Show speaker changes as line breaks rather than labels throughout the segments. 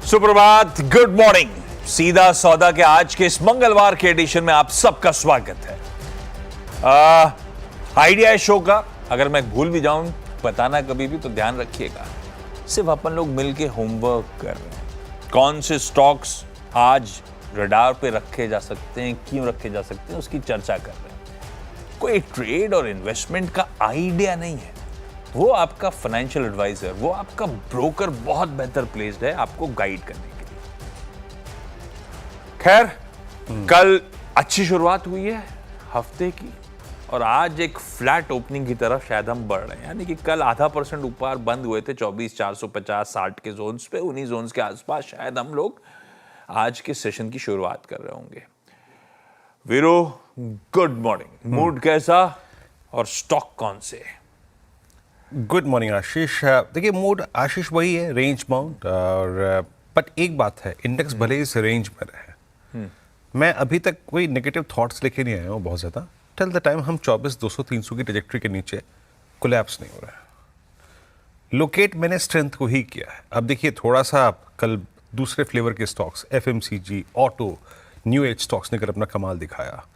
सुप्रभात, good morning. सीधा सौदा के आज के इस मंगलवार के एडिशन में आप सबका स्वागत है। आइडिया है शो का, अगर मैं भूल भी जाऊं बताना कभी भी तो ध्यान रखिएगा। सिर्फ अपन लोग मिलके होमवर्क कर रहे हैं। कौन से स्टॉक्स आज रडार पे रखे जा सकते हैं, क्यों रखे जा सकते हैं, उसकी चर्चा कर रहे हैं। कोई ट्रेड और इन्वेस्टमेंट का आइडिया नहीं है, वो आपका फाइनेंशियल एडवाइजर, वो आपका ब्रोकर बहुत बेहतर प्लेस्ड है आपको गाइड करने के लिए। खैर, कल अच्छी शुरुआत हुई है हफ्ते की और आज एक फ्लैट ओपनिंग की तरफ शायद हम बढ़ रहे हैं। यानी कि कल 0.5% ऊपर बंद हुए थे 24,450 60 के जोन्स पे। उन्हीं जोन्स के आसपास शायद हम लोग आज के सेशन की शुरुआत कर रहे होंगे। वीरो, गुड मॉर्निंग। मूड कैसा और स्टॉक कौन से?
गुड मॉर्निंग आशीष। देखिए, मूड आशीष वही है, रेंज बाउंड। और बट एक बात है, इंडेक्स भले इस रेंज में रहे, मैं अभी तक कोई नेगेटिव थॉट्स लेके नहीं आया हूँ बहुत ज़्यादा। टिल द टाइम हम 24,200-300 की ट्रैजेक्टरी के नीचे कोलैप्स नहीं हो रहा है। लोकेट मैंने स्ट्रेंथ को ही किया है। अब देखिए, थोड़ा सा कल दूसरे फ्लेवर के stocks, FMCG, auto, new age stocks ने कर अपना कमाल दिखाया।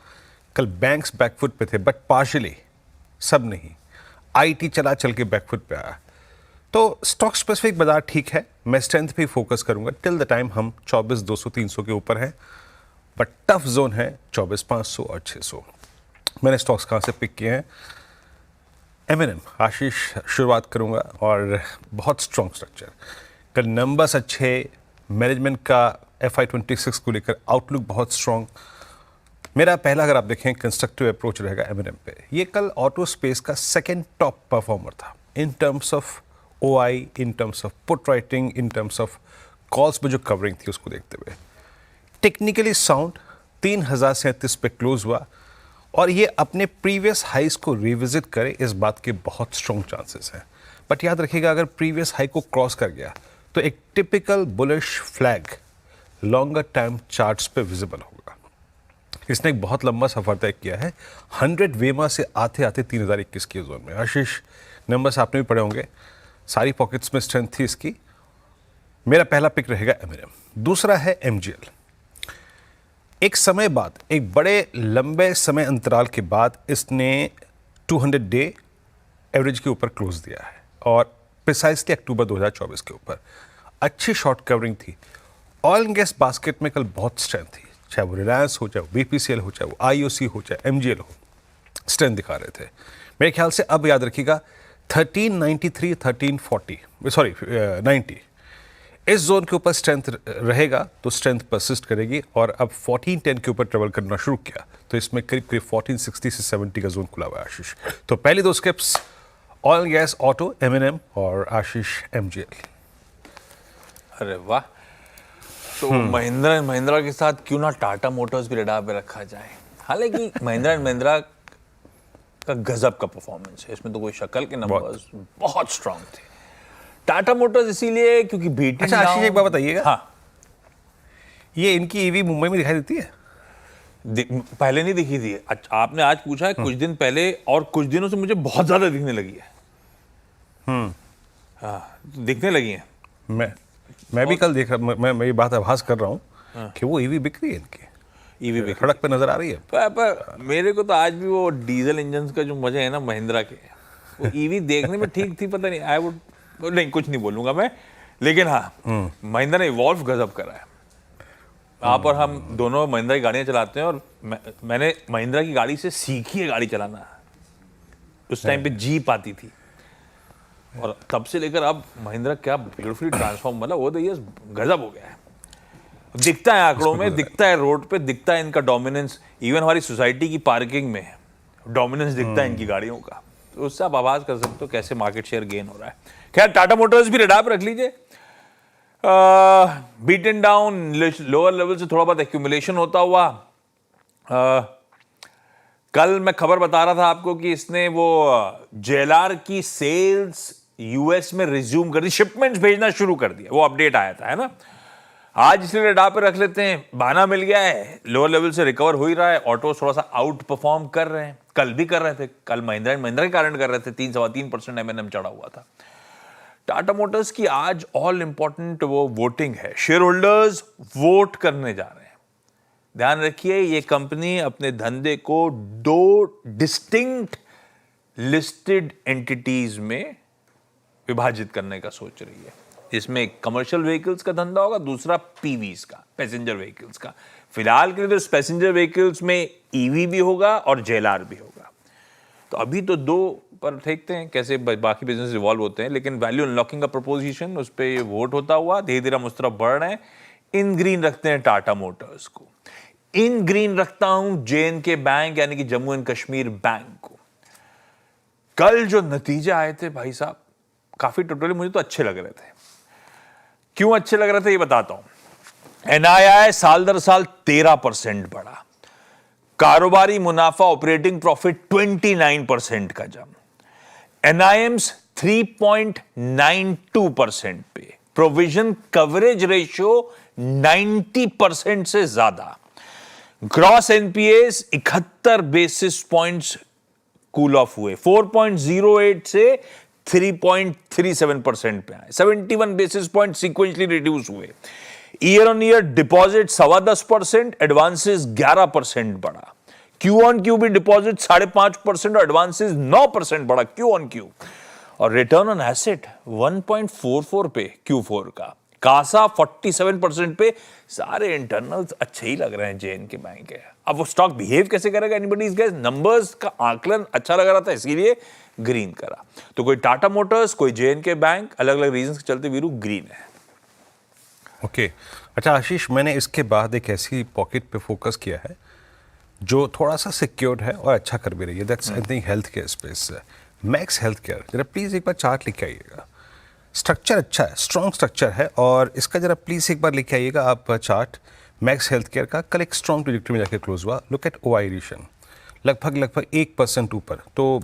कल बैंक्स बैकफुट पे थे, बट पार्शली, सब नहीं। आईटी चला चल के बैकफुट पे आया। तो स्टॉक स्पेसिफिक बाजार ठीक है, मैं स्ट्रेंथ पे फोकस करूंगा। टिल द टाइम हम 24,200-300 के ऊपर हैं, बट टफ जोन है 24,500 और 600। मैंने स्टॉक्स कहाँ से पिक किए हैं? एमएनएम आशीष शुरुआत करूंगा, और बहुत स्ट्रॉन्ग स्ट्रक्चर। कल नंबर्स अच्छे, मैनेजमेंट का FY26 को लेकर आउटलुक बहुत स्ट्रॉन्ग। मेरा पहला, अगर आप देखें, कंस्ट्रक्टिव अप्रोच रहेगा एमएनएम पे। ये कल ऑटो स्पेस का सेकंड टॉप परफॉर्मर था in terms of OI, in terms of put writing, in terms of calls में जो कवरिंग थी उसको देखते हुए। टेक्निकली साउंड 3,037 पे क्लोज हुआ, और ये अपने प्रीवियस हाइस को रिविजिट करे, इस बात के बहुत स्ट्रॉन्ग चांसेस हैं। बट याद रखिएगा, अगर प्रीवियस हाई को क्रॉस कर गया तो एक typical bullish flag longer time charts पे विजिबल होगा। इसने एक बहुत लंबा सफर तय किया है 100 वेमा से आते आते 3,021 के जोन में। आशीष, नंबर्स आपने भी पढ़े होंगे, सारी पॉकेट्स में स्ट्रेंथ थी इसकी। मेरा पहला पिक रहेगा एमएनएम। दूसरा है एमजीएल। एक समय बाद, एक बड़े लंबे समय अंतराल के बाद इसने 200 डे एवरेज के ऊपर क्लोज दिया है, और प्रिसाइसली अक्टूबर 2024 के ऊपर अच्छी शॉर्ट कवरिंग थी। ऑयल एंड गैस बास्केट में कल बहुत स्ट्रेंथ थी, चाहे वो रिलायंस हो, चाहे वो बीपीसीएल हो, चाहे वो आईओसी हो, चाहे एमजीएल हो, स्ट्रेंथ दिखा रहे थे। मेरे ख्याल से अब याद रखिएगा 1393, 90 इस जोन के ऊपर स्ट्रेंथ रहेगा, तो स्ट्रेंथ परसिस्ट करेगी। और अब 1410 के ऊपर ट्रेवल करना शुरू किया तो इसमें करीब करीब 1460 से 70 का जोन खुला हुआ है आशीष। तो पहली दो scrips, oil gas, auto, MNM, और आशीष एमजीएल।
अरे वाह। तो महिंद्रा एंड महिंद्रा के साथ क्यों ना टाटा मोटर्स भी रडार पे रखा जाए। हालांकि महिंद्रा एंड महिंद्रा का गजब का परफॉर्मेंस है, इसमें तो कोई शक्ल के नंबर्स बहुत स्ट्रांग थे। टाटा मोटर्स इसीलिए क्योंकि बीटिंग।
अच्छा आशीष, एक बात बताइएगा,
हाँ,
ये इनकी ईवी मुंबई में दिखाई देती है?
पहले नहीं दिखी थी। आपने आज पूछा है, कुछ दिन पहले और कुछ दिनों से मुझे बहुत ज्यादा दिखने लगी है। हाँ, दिखने लगी है।
मैं भी कल देख रहा, मैं ये बात आभास कर रहा हूँ कि वो ईवी बिक रही है, इनकी ईवी सड़क पे नजर आ रही है।
पर मेरे को तो आज भी वो डीजल इंजन का जो मजे है ना महिंद्रा के, वो ईवी देखने में ठीक थी। पता नहीं, आई वुड नहीं, कुछ नहीं बोलूंगा मैं, लेकिन हाँ, महिंद्रा ने इवॉल्व गजब करा है। आप और हम दोनों महिंद्रा की गाड़ियां चलाते हैं, और मैंने महिंद्रा की गाड़ी से सीखी है गाड़ी चलाना। उस टाइम पे जीप आती थी, और तब से लेकर अब महिंद्रा क्या ब्यूटीफुली ट्रांसफॉर्म, मतलब वो तो ये गजब हो गया है। दिखता है आंकड़ों में, दिखता है रोड पे, दिखता है इनका डोमिनेंस। इवन हमारी सोसाइटी की पार्किंग में डोमिनेंस दिखता है इनकी गाड़ियों का। तो उससे आप आवाज कर सकते हो कैसे मार्केट शेयर गेन हो रहा है। खैर, टाटा मोटर्स भी रडार पर रख लीजिए। बीटन डाउन, लोअर लेवल से थोड़ा बहुत एक्यूमुलेशन होता हुआ। कल मैं खबर बता रहा था आपको कि इसने वो जेएलआर की सेल्स यूएस में रिज्यूम कर दी, शिपमेंट्स भेजना शुरू कर दिया। वो अपडेट आया था, है ना। आज इसलिए रडार पे रख लेते हैं, बहाना मिल गया है, लोअर लेवल से रिकवर हो ही रहा है। ऑटो थोड़ा सा आउट परफॉर्म कर रहे हैं, कल भी कर रहे थे। कल महिंद्रा एंड महिंद्रा के कारण कर रहे थे, 3-3.25% एमएनएम चढ़ा हुआ था। टाटा मोटर्स की आज ऑल इंपॉर्टेंट वो वोटिंग है, शेयर होल्डर्स वोट करने जा रहे हैं। ध्यान रखिए, ये कंपनी अपने धंधे को 2 डिस्टिंक्ट लिस्टेड एंटिटीज में विभाजित करने का सोच रही है। इसमें कमर्शियल व्हीकल्स का धंधा होगा, दूसरा पीवीज का, पैसेंजर व्हीकल्स का। फिलहाल के लिए तो पैसेंजर व्हीकल्स में ईवी भी होगा और जेएलआर भी होगा। तो अभी तो 2 पर देखते हैं कैसे बाकी बिजनेस इवॉल्व होते हैं, लेकिन वैल्यू अनलॉकिंग का प्रपोजिशन, उस पर ये वोट होता हुआ धीरे धीरे हम उस तरफ बढ़ रहे हैं। इन ग्रीन रखते हैं टाटा मोटर्स को, इन ग्रीन रखता हूं जेएनके बैंक यानी कि जम्मू एंड कश्मीर बैंक को। कल जो नतीजे आए थे भाई साहब, काफी टोटली मुझे तो अच्छे लग रहे थे। क्यों अच्छे लग रहे थे ये बताता हूं। एनआईआई साल दर साल 13% बढ़ा, कारोबारी मुनाफा ऑपरेटिंग प्रॉफिट 29% का जम, एनआईएम्स 3.92% पे, प्रोविजन कवरेज रेशियो 90% से ज्यादा, gross NPS 71 basis points cool off हुए, 4.08 से 3.37% पे आए, 71 बेसिस पॉइंट सीक्वेंशली रिड्यूस हुए। Year on year deposit 10.25%, advances 11% बढ़ा। क्यू ऑन क्यू भी डिपॉजिट 5.5% और एडवांसेस 9% बढ़ा क्यू ऑन क्यू। और रिटर्न ऑन एसेट 1.44 पे Q4 का, कासा 47% पे। सारे इंटरनल्स अच्छे ही लग रहे हैं जेएनके बैंक के। अब वो स्टॉक बिहेव कैसे करेगा, एनीबॉडीज गेस। नंबर्स का आकलन अच्छा लग रहा था इसीलिए ग्रीन करा। तो कोई टाटा मोटर्स, कोई जेएनके बैंक, अलग अलग रीजंस के चलते वीरू ग्रीन है।
ओके अच्छा आशीष, मैंने इसके बाद एक ऐसी पॉकेट पे फोकस किया है जो थोड़ा सा सिक्योर्ड है और अच्छा कर भी रही है। That's I think health care space है, मैक्स हेल्थ केयर। जरा प्लीज़ एक बार चार्ट लिख के आइएगा। स्ट्रक्चर अच्छा है, स्ट्रॉन्ग स्ट्रक्चर है, और इसका जरा प्लीज़ एक बार लिख के आइएगा आप चार्ट मैक्स हेल्थ केयर का। कल एक स्ट्रॉन्ग ट्रेजेक्टरी में जाके क्लोज हुआ। लुक एट ओआई रेशन, लगभग 1% ऊपर, तो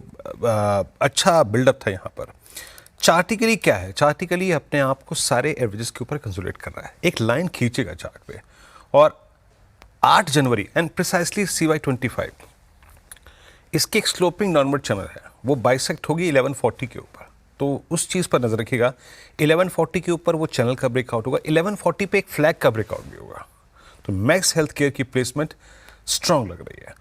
अच्छा बिल्डअप था यहाँ पर। चार्टिकली क्या है, चार्टिकली अपने आप को सारे एवरेजेस के ऊपर कंसोलिडेट कर रहा है। एक लाइन खींचेगा चार्ट पे, और 8 जनवरी एंड प्रिसाइसली CY25 इसकी एक स्लोपिंग डाउनवर्ड चैनल है, वो बाइसेक्ट होगी 1140 के ऊपर। तो उस चीज़ पर नजर रखिएगा। 1140 के ऊपर वो चैनल का ब्रेकआउट होगा, 1140 पे एक फ्लैग का ब्रेकआउट भी होगा। तो मैक्स हेल्थ केयर की प्लेसमेंट स्ट्रांग लग रही है।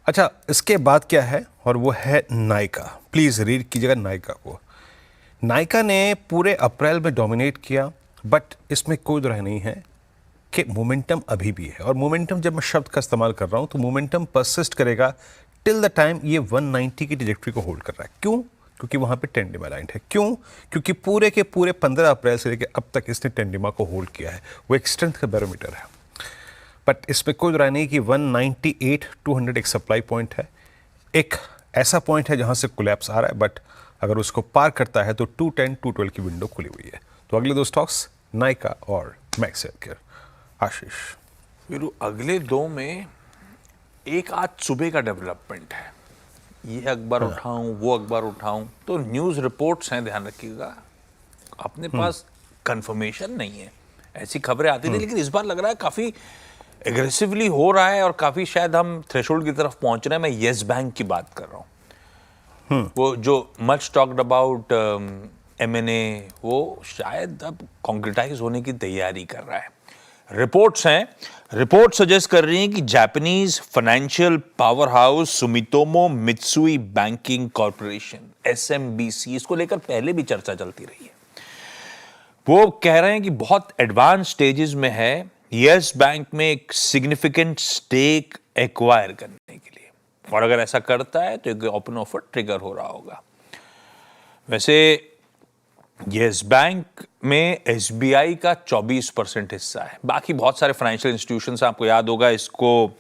अच्छा, इसके बाद क्या है, और वो है नायका। प्लीज़ रीड कीजिएगा नायका को। नायका ने पूरे अप्रैल में डोमिनेट किया, बट इसमें कोई दो राय नहीं है कि मोमेंटम अभी भी है। और मोमेंटम, जब मैं शब्द का इस्तेमाल कर रहा हूँ तो मोमेंटम परसिस्ट करेगा टिल द टाइम ये 190 की ट्रैजेक्टरी को होल्ड कर रहा है। क्यों? क्योंकि वहाँ पे टेंडिमा लाइन है। क्यों? क्योंकि पूरे के पूरे 15 अप्रैल से लेकर अब तक इसने टेंडिमा को होल्ड किया है। वो एक स्ट्रेंथ का बैरोमीटर है। बट इसमें कोई राय नहीं कि 198-200 एक सप्लाई पॉइंट है, एक ऐसा पॉइंट है जहाँ से कोलैप्स आ रहा है। बट अगर उसको पार करता है तो 210-212 की विंडो खुली हुई है। तो अगले 2 स्टॉक्स नायका और मैक्स हेल्थकेयर। आशीष,
वीरू अगले 2 में एक आज सुबह का डेवलपमेंट है। ये अखबार उठाऊं, वो अखबार उठाऊं, तो न्यूज़ रिपोर्ट्स हैं, ध्यान रखिएगा। अपने पास कंफर्मेशन नहीं है, ऐसी खबरें आती थी, लेकिन इस बार लग रहा है काफ़ी एग्रेसिवली हो रहा है और काफ़ी शायद हम थ्रेशोल्ड की तरफ पहुंच रहे हैं। मैं येस बैंक की बात कर रहा हूँ। वो जो मच टॉक्ड अबाउट M&A, वो शायद अब कॉन्क्रिटाइज होने की तैयारी कर रहा है। रिपोर्ट्स हैं, रिपोर्ट सजेस्ट कर रही हैं कि Japanese financial power house Sumitomo Mitsui banking corporation SMBC, इसको लेकर पहले भी चर्चा चलती रही है। वो कह रहे हैं कि बहुत एडवांस स्टेजेस में है यस बैंक में एक सिग्निफिकेंट स्टेक एक्वायर करने के लिए, और अगर ऐसा करता है तो एक ओपन ऑफर ट्रिगर हो रहा होगा। वैसे यस बैंक में SBI का 24% हिस्सा है, बाकी बहुत सारे फाइनेंशियल इंस्टीट्यूशंस, आपको याद होगा इसको,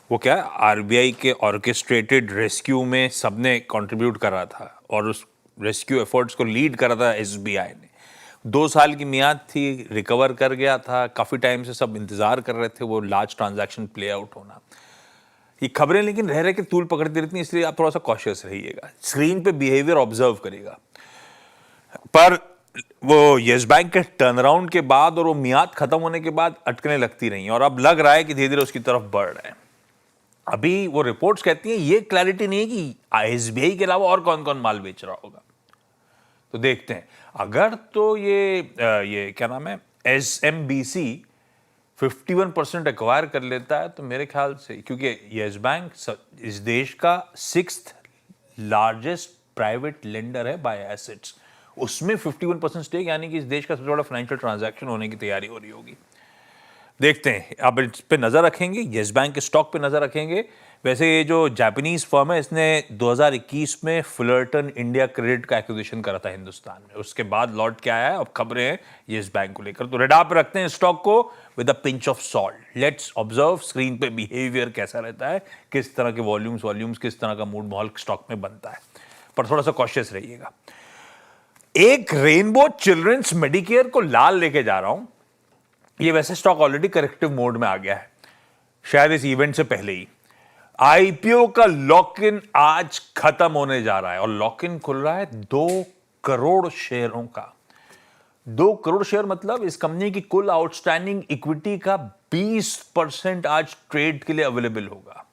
वो क्या RBI के ऑर्केस्ट्रेटेड रेस्क्यू में सबने कंट्रीब्यूट करा था, और उस रेस्क्यू एफर्ट्स को लीड करा था SBI ने। 2 साल की मियाद थी, रिकवर कर गया था, काफ़ी टाइम से सब इंतज़ार कर रहे थे वो लार्ज ट्रांजैक्शन प्ले आउट होना। ये खबरें लेकिन रह के तूल पकड़ती रहती हैं, इसलिए आप थोड़ा सा कॉशियस रहिएगा, स्क्रीन पे बिहेवियर ऑब्जर्व करिएगा। पर वो येस बैंक के टर्न अराउंड के बाद और वो मियाद खत्म होने के बाद अटकने लगती रही, और अब लग रहा है कि धीरे धीरे उसकी तरफ बढ़ रहे हैं। अभी वो रिपोर्ट्स कहती हैं, ये क्लैरिटी नहीं है कि SBI के अलावा और कौन कौन माल बेच रहा होगा। तो देखते हैं, अगर तो ये क्या नाम है, SMBC 51% एक्वायर कर लेता है तो मेरे ख्याल से, क्योंकि यस बैंक इस देश का 6th लार्जेस्ट प्राइवेट लेंडर है बाय एसेट्स, उसमें 51% स्टेक, यानी कि इस देश का सबसे बड़ा फाइनेंशियल ट्रांजैक्शन होने की तैयारी हो रही होगी। देखते हैं, अब इस पे नजर रखेंगे, यस बैंक के स्टॉक पे नजर रखेंगे। वैसे ये जो जापानीज फर्म है, इसने 2021 में फुलरटन इंडिया क्रेडिट का एक्विजिशन करा था हिंदुस्तान में, उसके बाद लौट के आया है। अब खबरें हैं यस बैंक को लेकर, तो रेडार पे रखते हैं स्टॉक को with a pinch of salt. Let's observe screen पे बिहेवियर कैसा रहता है, किस तरह के वॉल्यूम्स किस तरह का मूड माहौल स्टॉक में बनता है, पर थोड़ा सा कॉशियस रहिएगा। एक रेनबो चिल्ड्रंस मेडिकेयर को लाल लेके जा रहा हूं। ये वैसे स्टॉक ऑलरेडी करेक्टिव मोड में आ गया है, शायद इस इवेंट से पहले ही। आईपीओ का लॉक इन आज खत्म होने जा रहा है और लॉक इन खुल रहा है 2 करोड़ शेयरों का। 2 करोड़ शेयर मतलब इस कंपनी की कुल आउटस्टैंडिंग इक्विटी का 20% आज ट्रेड के लिए अवेलेबल होगा।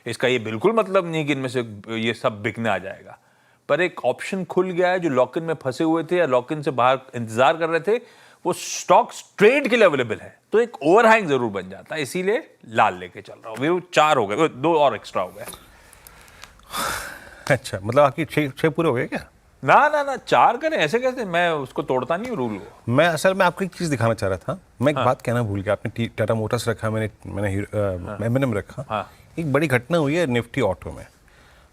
इसका ये बिल्कुल मतलब नहीं कि इनमें से ये सब बिकने आ जाएगा, पर एक ऑप्शन खुल गया है। जो लॉक इन में फंसे हुए थे या लॉक इन से बाहर इंतजार कर रहे थे, वो स्टॉक्स ट्रेड के लिए अवेलेबल है, तो एक ओवरहैंग जरूर बन जाता है, इसीलिए लाल लेके चल रहा हूं। वो 4 हो गए, 2 और एक्स्ट्रा हो गए।
अच्छा, मतलब आपकी 6 पूरे हो गए क्या?
ना 4 करें, ऐसे कैसे? मैं उसको तोड़ता नहीं हूं रूल को।
मैं असल में आपको एक चीज़ दिखाना चाह रहा था। मैं एक बात कहना भूल गया। आपने टाटा मोटर्स रखा, मैंने M&M रखा।
हाँ।
एक बड़ी घटना हुई है निफ्टी ऑटो में।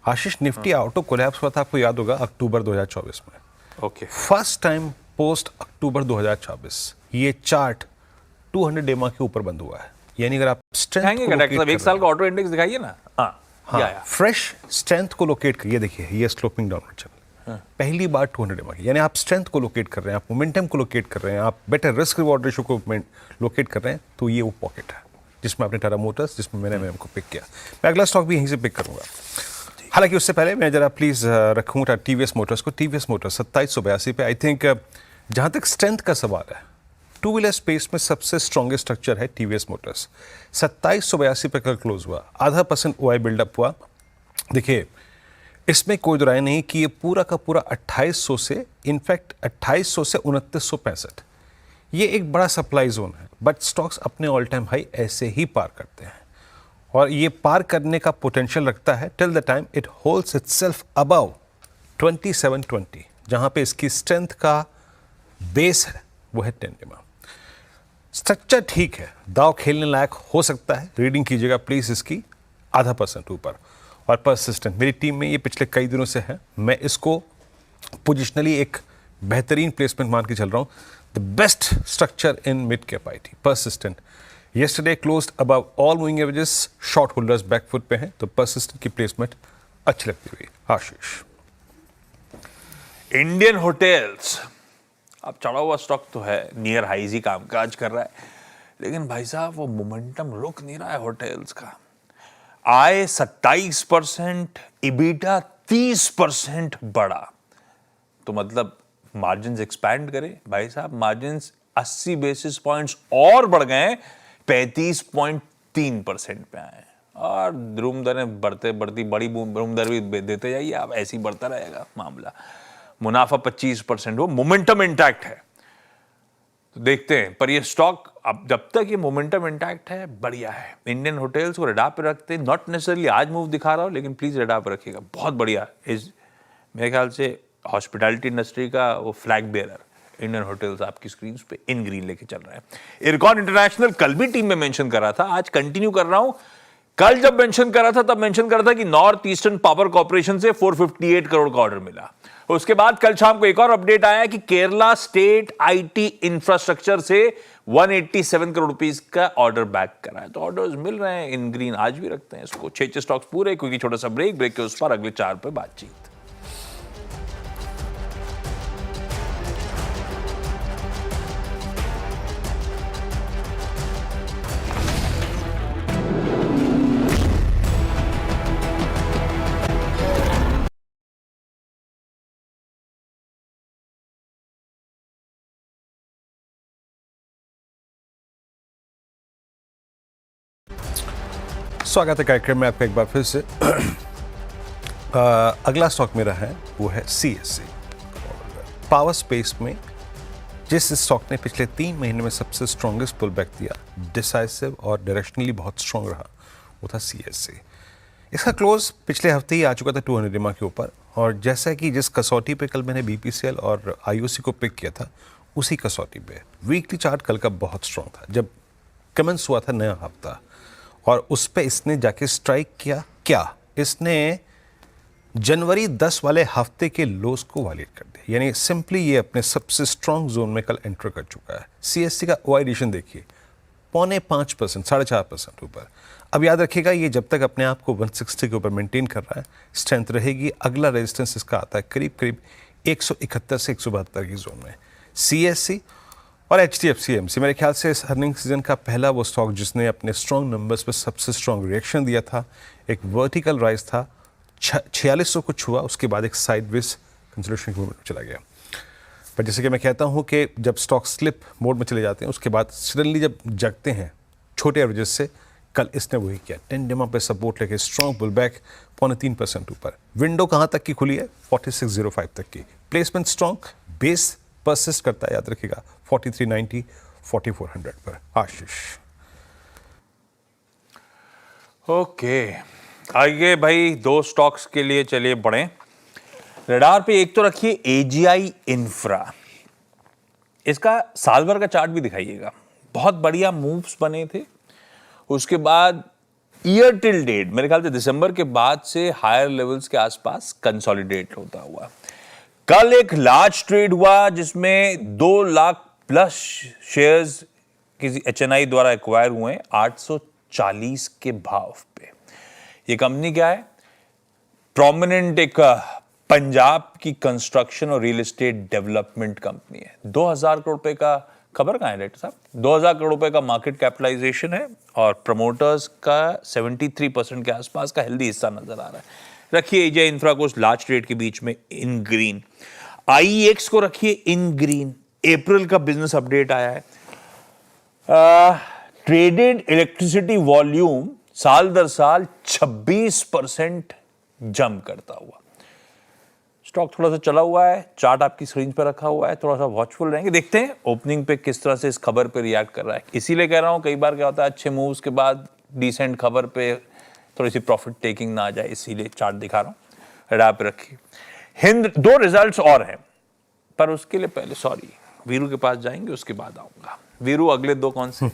आशीष, निफ्टी ऑटो कोलैप्स हुआ था, आपको याद होगा, अक्टूबर 2024 में।
ओके।
फर्स्ट टाइम पोस्ट अक्टूबर 2024 ये चार्ट 200 डेमा के ऊपर बंद हुआ है। यानी अगर आप स्ट्रेंथ को
मतलब 1 साल का ऑटो इंडेक्स दिखाइए ना।
हाँ, फ्रेश स्ट्रेंथ को लोकेट कर, ये देखिए, ये स्लोपिंग डाउनवर्ड चल पहली बार 200 डेमा की, यानी आप स्ट्रेंथ को लोकेट कर रहे हैं, आप मोमेंटम को लोकेट कर रहे हैं, आप बेटर रिस्क रिवॉर्ड रेशियो को लोकेट कर रहे हैं, तो ये वो पॉकेट है जिसमें आपने टाटा मोटर्स, जिसमें मैंने M&M को पिक किया। मैं अगला स्टॉक भी यहीं से पिक करूंगा। हालांकि उससे पहले मैं जरा प्लीज रखूंगा टीवीएस मोटर्स को। टीवीएस मोटर्स 2782 पे। आई थिंक जहां तक स्ट्रेंथ का सवाल है, टू व्हीलर स्पेस में सबसे स्ट्रॉन्गेस्ट स्ट्रक्चर है टीवीएस मोटर्स। 2782 पे कल क्लोज हुआ, 0.5% OI बिल्डअप हुआ। देखिए, इसमें कोई राय नहीं कि ये पूरा का पूरा 2800 से, इनफैक्ट 2800 से 2965, ये एक बड़ा सप्लाई जोन है, बट स्टॉक्स अपने ऑल टाइम हाई ऐसे ही पार करते हैं और ये पार करने का पोटेंशियल रखता है till the time it holds itself above 2720, जहां पे इसकी स्ट्रेंथ का बेस है वो है 10 डेमा। स्ट्रक्चर ठीक है, दाव खेलने लायक हो सकता है। रीडिंग कीजिएगा प्लीज इसकी 0.5% ऊपर। और परसिस्टेंट मेरी टीम में ये पिछले कई दिनों से है, मैं इसको पोजिशनली एक बेहतरीन प्लेसमेंट मान के चल रहा हूँ। The best structure in mid cap IT, persistent. yesterday closed above all moving averages, short holders back foot पे हैं, तो persistent की प्लेसमेंट अच्छी लगती हुई। आशीष,
इंडियन होटल्स अब चढ़ा हुआ स्टॉक तो है, नियर हाइज ही कामकाज कर रहा है, लेकिन भाई साहब वो मोमेंटम रुक नहीं रहा है होटल्स का। आय 27%, EBITDA 30% बढ़ा, तो मतलब मार्जिन्स एक्सपैंड करे भाई साहब। मार्जिन्स 80 बेसिस पॉइंट्स और बढ़ गए, 35.3% पे आए, और रूम दरें बढ़ती बड़ी रूम दर भी देते जाइए आप, ऐसे ही बढ़ता रहेगा मामला। मुनाफा 25%, वो मोमेंटम इंटैक्ट है, तो देखते हैं। पर ये स्टॉक अब जब तक ये मोमेंटम इंटैक्ट है बढ़िया है। इंडियन होटल्स को रेडार पे रखते हैं, नॉट नेसेसरली आज मूव दिखा रहा हूं, लेकिन प्लीज रेडार पे रखिएगा, बहुत बढ़िया। इस मेरे ख्याल से हॉस्पिटैलिटी इंडस्ट्री का वो फ्लैग बेरर इंडियन होटल्स आपकी स्क्रीन पे इन ग्रीन लेके चल रहा है। इरकॉन इंटरनेशनल कल भी टीम में मेंशन कर रहा था, आज कंटिन्यू कर रहा हूं। कल जब मेंशन कर रहा था तब मेंशन कर रहा था कि नॉर्थ ईस्टर्न पावर कॉर्पोरेशन से 458 करोड़ का ऑर्डर मिला। उसके बाद कल शाम को एक और अपडेट आया कि केरला स्टेट IT इंफ्रास्ट्रक्चर से 187 करोड़ रुपीस का ऑर्डर बैक करा है, तो ऑर्डर्स मिल रहे हैं इन ग्रीन, आज भी रखते हैं इसको। 6 स्टॉक्स पूरे, क्योंकि छोटा सा ब्रेक के उस पर अगले 4 पे बातचीत।
स्वागत है कार्यक्रम में आपका एक बार फिर से। अगला स्टॉक मेरा है वो है CSC। पावर स्पेस में जिस स्टॉक ने पिछले 3 महीने में सबसे स्ट्रॉन्गेस्ट पुल बैक दिया, डिसाइसिव और डायरेक्शनली बहुत स्ट्रॉन्ग रहा, वो था CSC। इसका क्लोज पिछले हफ्ते ही आ चुका था 200 EMA के ऊपर, और जैसा कि जिस कसौटी पे कल मैंने BPCL और IOC को पिक किया था, उसी कसौटी पे वीकली चार्ट कल का बहुत स्ट्रॉन्ग था जब कमेंस हुआ था नया हफ्ता, और उस पे इसने जाके स्ट्राइक किया। क्या इसने जनवरी 10 वाले हफ्ते के लोस को वायलेट कर दिया, यानी सिंपली ये अपने सबसे स्ट्रॉन्ग जोन में कल एंटर कर चुका है। CSC का OI एडिशन देखिए 0.5%, 4.5% ऊपर। अब याद रखिएगा, ये जब तक अपने आप को 160 के ऊपर मेंटेन कर रहा है, स्ट्रेंथ रहेगी। अगला रेजिस्टेंस इसका आता है करीब करीब 171 से 172 की जोन में। CSC और HDFC AMC मेरे ख्याल से इस अर्निंग सीजन का पहला वो स्टॉक जिसने अपने स्ट्रॉन्ग नंबर्स पर सबसे स्ट्रॉन्ग रिएक्शन दिया था। एक वर्टिकल राइज था, 4600 को छुआ, उसके बाद एक साइडवेज कंसोलिडेशन के मूवमेंट में चला गया। पर जैसे कि मैं कहता हूं कि जब स्टॉक स्लिप मोड में चले जाते हैं, उसके बाद सडनली जब जगते हैं छोटे एवरेजेस से, कल इसने वही किया। 10 EMA पे सपोर्ट लेके स्ट्रॉन्ग पुल बैक 0.3% ऊपर। विंडो कहां तक की खुली है? 4605 तक की। प्लेसमेंट स्ट्रॉन्ग, बेस परसिस्ट करता है, याद रखिएगा 4390, 4400 पर। आशीष।
ओके, आगे भाई 2 स्टॉक्स के लिए चलिए बढ़े। रडार पे एक तो रखिए AGI इंफ्रा। इसका साल भर का चार्ट भी दिखाइएगा, बहुत बढ़िया मूव्स बने थे। उसके बाद ईयर टिल डेट मेरे ख्याल से दिसंबर के बाद से हायर लेवल्स के आसपास कंसोलिडेट होता हुआ। कल एक लार्ज ट्रेड हुआ जिसमें 2 लाख प्लस शेयर्स किसी HNI द्वारा एक्वायर हुए 840 के भाव पे। ये कंपनी क्या है? प्रोमिनेंट एक पंजाब की कंस्ट्रक्शन और रियल एस्टेट डेवलपमेंट कंपनी है। 2000 करोड़ रुपए का, खबर कहां है डायरेक्टर साहब? 2000 करोड़ रुपए का मार्केट कैपिटलाइजेशन है और प्रमोटर्स का 73% के आसपास का हेल्दी हिस्सा नजर आ रहा है। रखिए AGI इंफ्रा को लार्ज ट्रेड के बीच में इन ग्रीन। IEX को रखिए इन ग्रीन। अप्रैल का बिजनेस अपडेट आया है। ट्रेडेड इलेक्ट्रिसिटी वॉल्यूम साल दर साल 26% जंप करता हुआ। स्टॉक थोड़ा सा चला हुआ है, चार्ट आपकी स्क्रीन पर रखा हुआ है, थोड़ा सा वॉचफुल रहेंगे। देखते हैं ओपनिंग पे किस तरह से इस खबर पे रिएक्ट कर रहा है। इसीलिए कह रहा हूं, कई बार क्या होता है अच्छे मूव्स के बाद डिसेंट खबर पे थोड़ी सी प्रॉफिट टेकिंग ना आ जाए, इसीलिए चार्ट दिखा रहा हूं। रडार पे रखिए। हिंद 2 रिजल्ट्स और हैं, पर उसके लिए पहले सॉरी वीरू के पास जाएंगे, उसके बाद आऊंगा। वीरू, अगले 2 कौन से?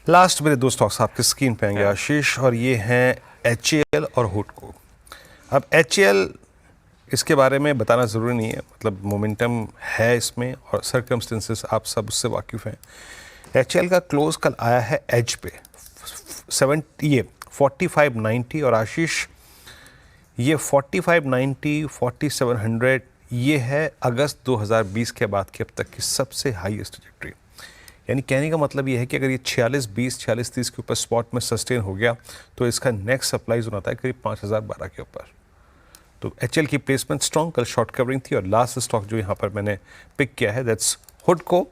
लास्ट मेरे 2 स्टॉक्स आपके स्क्रीन पे आएंगे आशीष, और ये हैं HAL और हुडको। अब HAL, इसके बारे में बताना ज़रूरी नहीं है, मतलब मोमेंटम है इसमें और सर्कमस्टेंसेस आप सब उससे वाकिफ़ हैं। HAL का क्लोज कल आया है एज पे 4590, और आशीष ये 4590, 4700 ये है अगस्त 2020 के बाद की अब तक की सबसे हाईएस्ट ट्रैजेक्टरी। यानी कहने का मतलब ये है कि अगर ये 4620, 4630 के ऊपर स्पॉट में सस्टेन हो गया तो इसका नेक्स्ट सप्लाई जोन आता है करीब 5012 के ऊपर। तो HAL की प्लेसमेंट स्ट्रॉन्ग, कल शॉर्ट कवरिंग थी। और लास्ट स्टॉक जो यहाँ पर मैंने पिक किया है दैट्स हुडको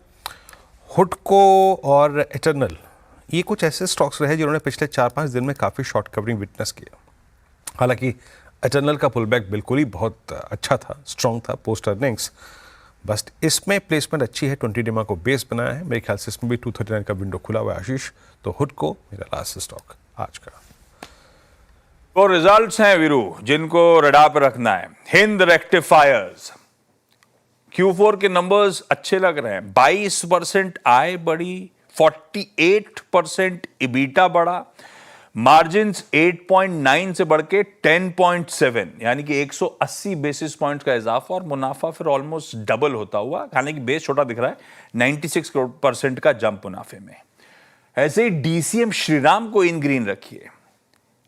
और इटर्नल। ये कुछ ऐसे स्टॉक्स रहे जिन्होंने पिछले 4-5 दिन में काफ़ी शॉर्ट कवरिंग विटनेस किया। हालांकि इटर्नल का पुलबैक बिल्कुल ही बहुत अच्छा था, स्ट्रॉन्ग था पोस्ट अर्निंग्स। बस इसमें प्लेसमेंट अच्छी है, 20 EMA को बेस बनाया है। मेरे ख्याल से इसमें भी 239 का विंडो खुला हुआ है आशीष। तो हुडको मेरा लास्ट स्टॉक आज का।
वो रिजल्ट्स हैं वीरू जिनको रडार पर रखना है। हिंद रेक्टिफायर्स, Q4 के नंबर्स अच्छे लग रहे हैं। 22% आय बढ़ी, 48% EBITDA बढ़ा, मार्जिन्स 8.9 से बढ़ के 10.7, यानी कि 180 बेसिस पॉइंट्स का इजाफा, और मुनाफा फिर ऑलमोस्ट डबल होता हुआ। हालांकि बेस छोटा दिख रहा है, 96% का जंप मुनाफे में। ऐसे ही DCM श्रीराम को इन ग्रीन रखिए।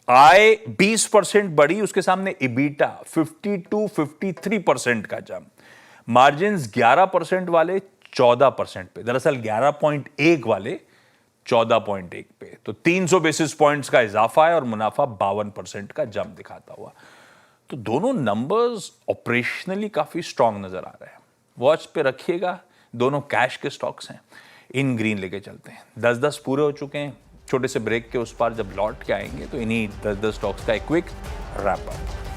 आय 20% बढ़ी, उसके सामने EBITDA 52-53% का जंप, मार्जिन्स 11% वाले 14% पे, दरअसल 11.1 वाले 14.1 पे। तो 300 बेसिस पॉइंट्स का इजाफा है और मुनाफा 52% का जंप दिखाता हुआ। तो दोनों नंबर्स ऑपरेशनली काफी स्ट्रांग नजर आ रहे हैं। वॉच पे रखिएगा, दोनों कैश के स्टॉक्स हैं। इन ग्रीन लेके चलते हैं। 10-10 पूरे हो चुके हैं। छोटे से ब्रेक के उस पार जब लौट के आएंगे तो इन्हीं 10-10 स्टॉक्स का एक क्विक रैप अप।